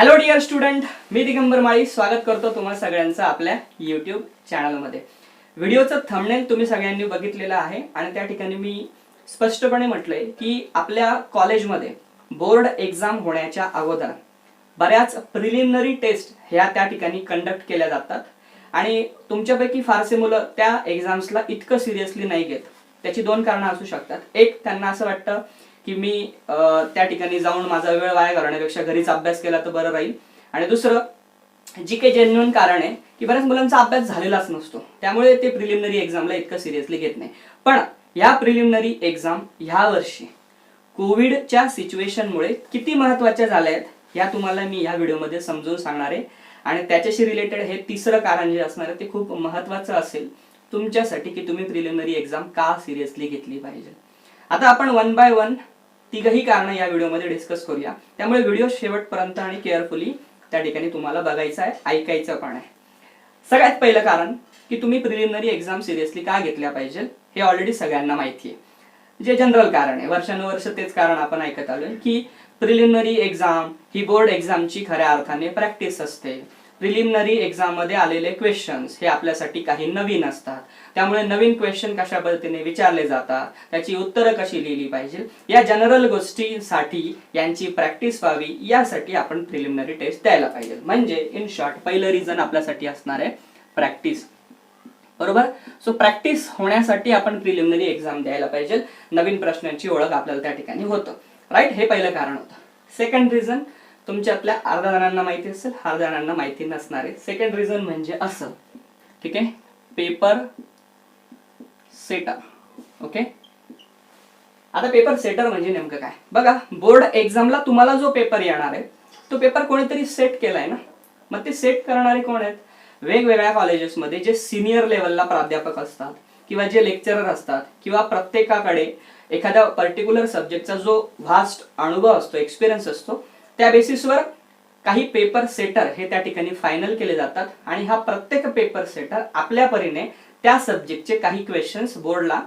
Hello dear student, मी दिगंबर माळी स्वागत करतो तुम्हा सगळ्यांचं आपल्या यूट्यूब चॅनलमध्ये. व्हिडिओचं थंबनेल तुम्ही सगळ्यांनी बघितलेलं आहे आणि त्या ठिकाणी मी स्पष्टपणे म्हटलंय की आपल्या कॉलेजमध्ये बोर्ड एक्झाम होण्याच्या अगोदर बऱ्याच प्रिलिमिनरी टेस्ट ह्या त्या ठिकाणी कंडक्ट केल्या जातात आणि तुमच्यापैकी फारसे मुलं त्या एक्झाम्सला इतकं सिरियसली नाही घेत. त्याची दोन कारणं असू शकतात. एक, त्यांना असं वाटतं की मी त्या ठिकाणी जाऊन माझा वेळ वाया घालवण्यापेक्षा घरीच अभ्यास केला तर बरं राहील. आणि दुसरं, जी काही जेन्युइन कारण आहे की बऱ्याच मुलांचा अभ्यास झालेलाच नसतो, त्यामुळे ते प्रिलिमिनरी एक्झामला इतकं सिरियसली घेत नाही. पण या प्रिलिमिनरी एक्झाम ह्या वर्षी कोविडच्या सिच्युएशनमुळे किती महत्त्वाच्या झाल्या आहेत या तुम्हाला मी या व्हिडिओमध्ये समजून सांगणार आहे. आणि त्याच्याशी रिलेटेड हे तिसरं कारण जे असणार आहे ते खूप महत्त्वाचं असेल तुमच्यासाठी की तुम्ही प्रिलिमिनरी एक्झाम का सिरियसली घेतली पाहिजे. आता आपण वन बाय वन तिघही कारणं या व्हिडिओमध्ये डिस्कस करूया. त्यामुळे व्हिडिओ शेवटपर्यंत आणि केअरफुली त्या ठिकाणी तुम्हाला बघायचा आहे, ऐकायचं पण आहे. सगळ्यात पहिलं कारण की तुम्ही प्रिलिमिनरी एक्झाम सिरियसली का घेतल्या पाहिजे हे ऑलरेडी सगळ्यांना माहिती आहे. जे जनरल कारण आहे, वर्षानुवर्ष तेच कारण आपण ऐकत आलोय की प्रिलिमिनरी एक्झाम ही बोर्ड एक्झामची खऱ्या अर्थाने प्रॅक्टिस असते. प्रिलिमिनरी एक्झाम मध्ये आलेले क्वेश्चन्स हे आपल्यासाठी काही नवीन असतात, त्यामुळे नवीन क्वेश्चन कशा पद्धतीने विचारले जातात, त्याची उत्तरं कशी लिहिली पाहिजे, या जनरल गोष्टींसाठी यांची प्रॅक्टिस व्हावी यासाठी आपण प्रिलिमिनरी टेस्ट द्यायला पाहिजे. म्हणजे इन शॉर्ट पहिलं रिझन आपल्यासाठी असणार आहे प्रॅक्टिस. बरोबर. सो प्रॅक्टिस होण्यासाठी आपण प्रिलिमिनरी एक्झाम द्यायला पाहिजे. नवीन प्रश्नांची ओळख आपल्याला त्या ठिकाणी होतं. राईट, हे पहिलं कारण होतं. सेकंड रिझन तुमच्यातल्या अर्ध्या जणांना माहिती असेल, अर्ध्या जणांना माहिती नसणार आहे. सेकंड रिझन म्हणजे असं, ठीक आहे, पेपर सेटर. ओके, आता पेपर सेटर म्हणजे नेमकं काय बघा. बोर्ड एक्झामला तुम्हाला जो पेपर येणार आहे तो पेपर कोणीतरी सेट केलाय ना. मग ते सेट करणारे कोण आहेत? वेगवेगळ्या कॉलेजेसमध्ये जे सिनियर लेवलला प्राध्यापक असतात किंवा जे लेक्चरर असतात किंवा प्रत्येकाकडे एखाद्या पर्टिक्युलर सब्जेक्टचा जो व्हास्ट अनुभव असतो, एक्सपिरियन्स असतो, त्या बेसिसवर काही पेपर सेटर हे त्या ठिकाणी फायनल केले जातात. आणि हा प्रत्येक पेपर सेटर आपल्या परीने त्या सब्जेक्टचे काही क्वेश्चन्स बोर्डला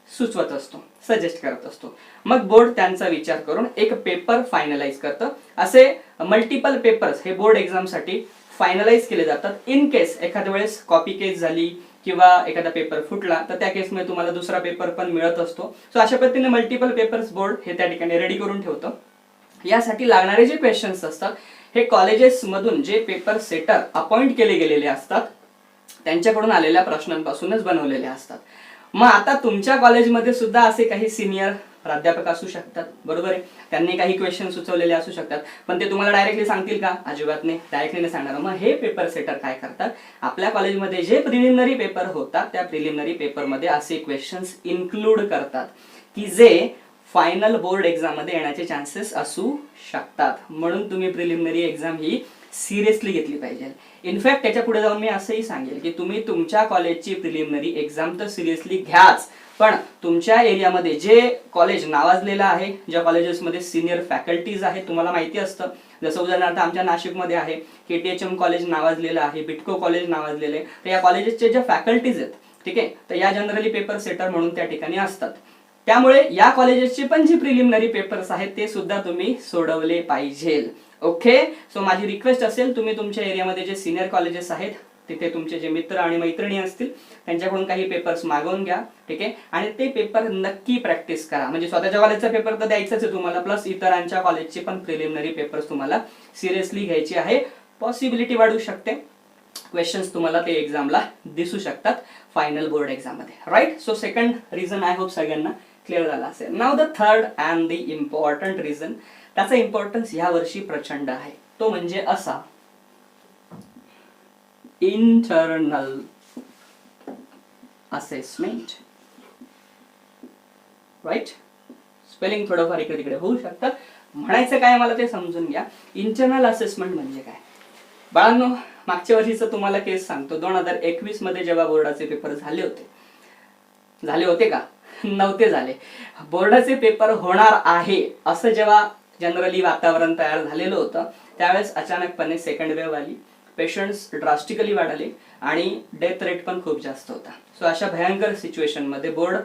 सुचवत असतो, सजेस्ट करत असतो. मग बोर्ड त्यांचा विचार करून एक पेपर फायनलाइज करतं. असे मल्टिपल पेपर्स हे बोर्ड एक्झामसाठी फायनलाइज केले जातात. इन केस एखाद्या वेळेस कॉपी केस झाली किंवा एखादा पेपर फुटला तर त्या केसमध्ये तुम्हाला दुसरा पेपर पण मिळत असतो. सो अशा पद्धतीने मल्टिपल पेपर्स बोर्ड हे त्या ठिकाणी रेडी करून ठेवतं. यासाठी लागणारे जे क्वेश्चन्स असतात हे कॉलेजेस मधून जे पेपर सेटर अपॉइंट केले गेलेले असतात त्यांच्याकडून आलेल्या प्रश्नांपासूनच बनवलेले असतात. मग आता तुमच्या कॉलेजमध्ये सुद्धा असे काही सिनियर प्राध्यापक असू शकतात, बरोबर आहे. त्यांनी काही क्वेश्चन सुचवलेले असू शकतात, पण ते तुम्हाला डायरेक्टली सांगतील का? अजिबात नाही, डायरेक्टली नाही सांगणार. मग हे पेपर सेटर काय करतात, आपल्या कॉलेजमध्ये जे प्रिलिमिनरी पेपर होतात त्या प्रिलिमिनरी पेपरमध्ये असे क्वेश्चन्स इन्क्लूड करतात की जे फायनल बोर्ड एक्झाम मध्ये येण्याचे चान्सेस असू शकतात. म्हणून तुम्ही प्रिलिमिनरी एक्झाम ही सिरियसली घेतली पाहिजे. इनफॅक्ट त्याच्या पुढे जाऊन मी असंही सांगेल की तुम्ही तुमच्या कॉलेजची प्रिलिमिनरी एक्झाम तर सिरियसली घ्याच, पण तुमच्या एरियामध्ये जे कॉलेज नावाजलेलं आहे, ज्या कॉलेजेसमध्ये सिनियर फॅकल्टीज आहेत, तुम्हाला माहिती असतं, जसं उदाहरणार्थ आमच्या नाशिकमध्ये आहे KTHM कॉलेज नावाजलेलं आहे, बिटको कॉलेज नावाजलेलं आहे. तर या कॉलेजेसचे ज्या फॅकल्टीज आहेत, ठीक आहे, तर या जनरली पेपर सेटर म्हणून त्या ठिकाणी असतात. त्यामुळे या कॉलेजेसचे पण जे प्रिलिमिनरी पेपर्स आहेत ते सुद्धा तुम्ही सोडवले पाहिजे. ओके, सो माझी रिक्वेस्ट असेल, तुम्ही तुमच्या एरियामध्ये जे सिनियर कॉलेजेस आहेत तिथे तुमचे जे मित्र आणि मैत्रिणी असतील त्यांच्याकडून काही पेपर्स मागवून घ्या, ठीक आहे, आणि ते पेपर नक्की प्रॅक्टिस करा. म्हणजे स्वतःच्या कॉलेजचा पेपर तर द्यायचाच आहे तुम्हाला, प्लस इतरांच्या कॉलेजचे पण प्रिलिमिनरी पेपर्स तुम्हाला सिरियसली घ्यायची आहे. पॉसिबिलिटी वाढू शकते, क्वेश्चन्स तुम्हाला ते एक्झामला दिसू शकतात फायनल बोर्ड एक्झाम मध्ये. Right, so second reason I hope सगळ्यांना क्लिअर झाला असेल. Now the third and the important reason, त्याचा इम्पॉर्टन्स ह्या वर्षी प्रचंड आहे. तो म्हणजे असा, इंटरनल असेसमेंट. राईट, स्पेलिंग थोडंफार इकडे तिकडे होऊ शकतं. म्हणायचं काय मला ते समजून घ्या. इंटरनल असेसमेंट म्हणजे काय बाळांनो, मागच्या वर्षीचं तुम्हाला केस सांगतो. 2021 मध्ये जेव्हा बोर्डाचे पेपर झाले होते का? नव्हते झाले. बोर्डाचे पेपर होणार आहे असं जेव्हा जनरली वातावरण तयार झालेलं होतं त्यावेळेस अचानकपणे सेकंड वेव्ह आली, पेशंट्स ड्रास्टिकली वाढले आणि डेथ रेट पण खूप जास्त होता. सो अशा भयंकर सिच्युएशन मध्ये बोर्ड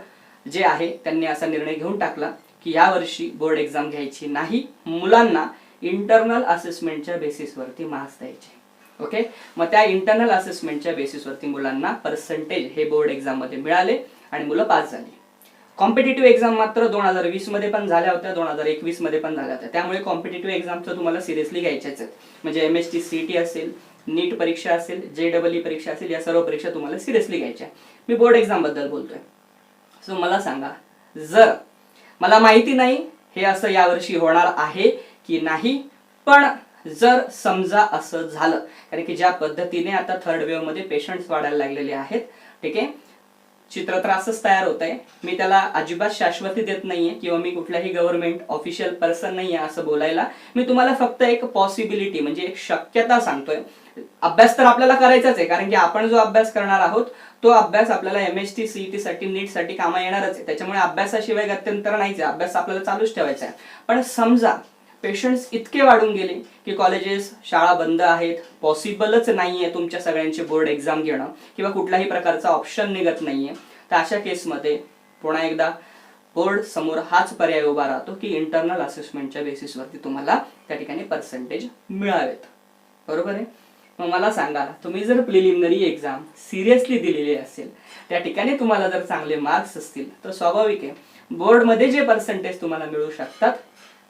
जे आहे त्यांनी असा निर्णय घेऊन टाकला की या वर्षी बोर्ड एक्झाम घ्यायची नाही. मुलांना इंटरनल असेसमेंटच्या बेसिसवरती मार्क्स द्यायचे. ओके, मग त्या इंटरनल असेसमेंटच्या बेसिसवरती मुलांना पर्सेंटेज हे बोर्ड एक्झाम मध्ये मिळाले आणि मुलं पास झाली. कॉम्पिटेटिव्ह एक्झाम मात्र 2020 मध्ये पण झाल्या होत्या, 2021 मध्ये पण झाल्या होत्या. त्यामुळे कॉम्पिटेटिव्ह एक्झामचं तुम्हाला सिरियसली घ्यायच्याच आहेत. म्हणजे MST CET असेल, नीट परीक्षा असेल, JEE परीक्षा असेल, या सर्व परीक्षा तुम्हाला सिरियसली घ्यायच्या. मी बोर्ड एक्झाम बद्दल बोलतोय. सो मला सांगा, जर मला माहिती नाही हे असं यावर्षी होणार आहे की नाही, पण जर समजा असं झालं, कारण की ज्या पद्धतीने आता थर्ड वेव्ह मध्ये पेशंट्स वाढायला लागलेले आहेत, ठीक आहे, चित्र तर असंच तयार होत आहे. मी त्याला अजिबात शाश्वती देत नाहीये किंवा मी कुठल्याही गव्हर्नमेंट ऑफिशियल पर्सन नाहीये असं बोलायला. मी तुम्हाला फक्त एक पॉसिबिलिटी म्हणजे एक शक्यता सांगतोय. अभ्यास तर आपल्याला करायचाच आहे, कारण की आपण जो अभ्यास करणार आहोत तो अभ्यास आपल्याला MST CET साठी, नीट साठी कामा येणारच आहे. त्याच्यामुळे अभ्यासाशिवाय गत्यंतर नाहीच आहे, अभ्यास आपल्याला चालूच ठेवायचा आहे. पण समजा पेशंट्स इतके वाढून गेले की कॉलेजेस, शाळा बंद आहेत, पॉसिबलच नाहीये तुमच्या सगळ्यांची बोर्ड एक्झाम घेणं किंवा कुठल्याही प्रकारचा ऑप्शन निघत नाहीये, तर अशा केसमध्ये पुन्हा एकदा बोर्ड समोर हाच पर्याय उभा राहतो की इंटरनल असेसमेंटच्या बेसिसवरती तुम्हाला त्या ठिकाणी पर्सेंटेज मिळावेत. बरोबर आहे. मग मला सांगा, तुम्ही जर प्रिलिमिनरी एक्झाम सिरियसली दिलेली असेल, त्या ठिकाणी तुम्हाला जर चांगले मार्क्स असतील, तर स्वाभाविक आहे बोर्डमध्ये जे पर्सेंटेज तुम्हाला मिळू शकतात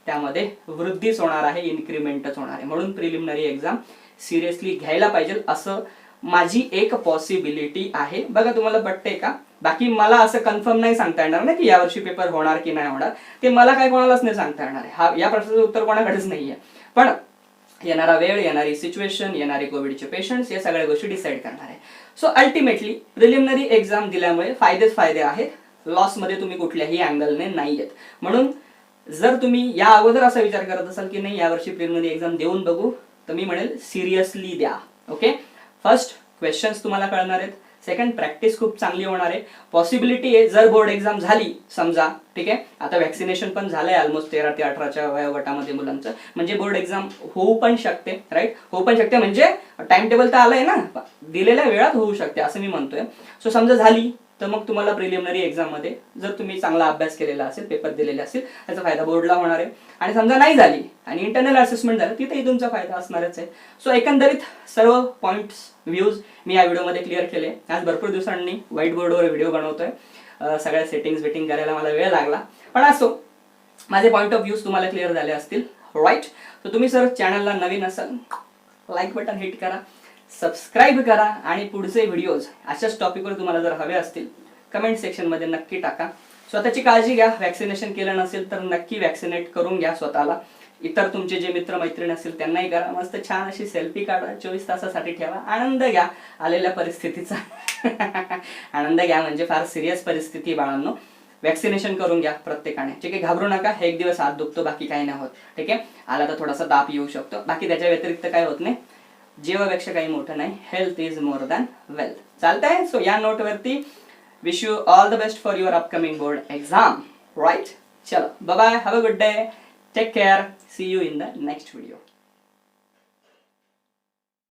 त्यामध्ये वृद्धीच होणार आहे, इन्क्रीमेंटच होणार आहे. म्हणून प्रिलिमिनरी एक्झाम सिरियसली घ्यायला पाहिजे असं माझी एक पॉसिबिलिटी आहे. बघा तुम्हाला पटतंय का? बाकी मला असं कन्फर्म नाही सांगता येणार ना की यावर्षी पेपर होणार की नाही होणार, ते मला काय कोणालाच नाही सांगता येणार आहे. या प्रश्नाचं उत्तर कोणाकडेच नाहीये. पण येणारा वेळ, येणारी सिच्युएशन, येणारे कोविडचे पेशंट्स, या सगळ्या गोष्टी डिसाईड करणार आहे. सो अल्टिमेटली प्रिलिमिनरी एक्झाम दिल्यामुळे फायदेच फायदे आहेत, लॉस मध्ये तुम्ही कुठल्याही अँगलने नाही आहेत. म्हणून जर तुम्ही या अगोदर असा विचार करत असाल की नाही यावर्षी प्रिलिमिनरी एक्झाम देऊन बघू, तर मी म्हणेल सिरियसली द्या. ओके, फर्स्ट क्वेश्चन्स तुम्हाला कळणार आहेत, सेकंड प्रॅक्टिस खूप चांगली होणार आहे. पॉसिबिलिटी आहे जर बोर्ड एक्झाम झाली समजा, ठीक आहे, आता वॅक्सिनेशन पण झालंय ऑलमोस्ट 13 ते 18च्या वयोगटामध्ये मुलांचं, म्हणजे बोर्ड एक्झाम होऊ पण शकते. राईट, होऊ पण शकते म्हणजे टाइम टेबल तर आलंय ना, दिलेल्या वेळात होऊ शकते असं मी म्हणतोय. सो समजा झाली तर मग तुम्हाला प्रिलिमिनरी एक्झाम मध्ये जर तुम्ही चांगला अभ्यास केलेला असेल, पेपर दिलेले असेल, त्याचा फायदा बोर्डला होणार आहे. आणि समजा नाही झाली आणि इंटरनल असेसमेंट झालं, तिथेही तुमचा फायदा असणारच आहे. सो एकंदरीत सर्व पॉइंट्स, व्ह्यूज मी या व्हिडिओमध्ये क्लिअर केले. आज भरपूर दिवसांनी व्हाईट बोर्डवर व्हिडिओ बनवतोय, सगळ्या सेटिंग्स वेटिंग करायला मला वेळ लागला, पण असो माझे पॉइंट ऑफ व्ह्यूज तुम्हाला क्लिअर झाले असतील. राईट, तर तुम्ही सर चॅनलला नवीन असाल, लाईक बटन हिट करा, सबस्क्राईब करा आणि पुढचे व्हिडिओज अशाच टॉपिकवर तुम्हाला जर हवे असतील कमेंट सेक्शन मध्ये नक्की टाका. स्वतःची काळजी घ्या, वॅक्सिनेशन केलं नसेल तर नक्की वॅक्सिनेट करून घ्या स्वतःला. इतर तुमचे जे मित्र मैत्रीण असतील त्यांनाही करा. मस्त छान अशी सेल्फी काढा, 24 तासासाठी ठेवा, आनंद घ्या आलेल्या परिस्थितीचा. आनंद घ्या म्हणजे फार सिरियस परिस्थिती बाळांनो. वॅक्सिनेशन करून घ्या प्रत्येकाने, ठीक आहे, घाबरू नका. एक दिवस हात दुखतो, बाकी काही नाही होत, ठीक आहे, आला तर थोडासा ताप येऊ शकतो, बाकी त्याच्या व्यतिरिक्त काय होत नाही. जीवापेक्षा काही मोठं नाही, health is more than wealth. चालतंय. सो या नोटवरती wish you all the best for your upcoming board exam. Right, चलो bye bye, have a good day, take care, see you in the next video.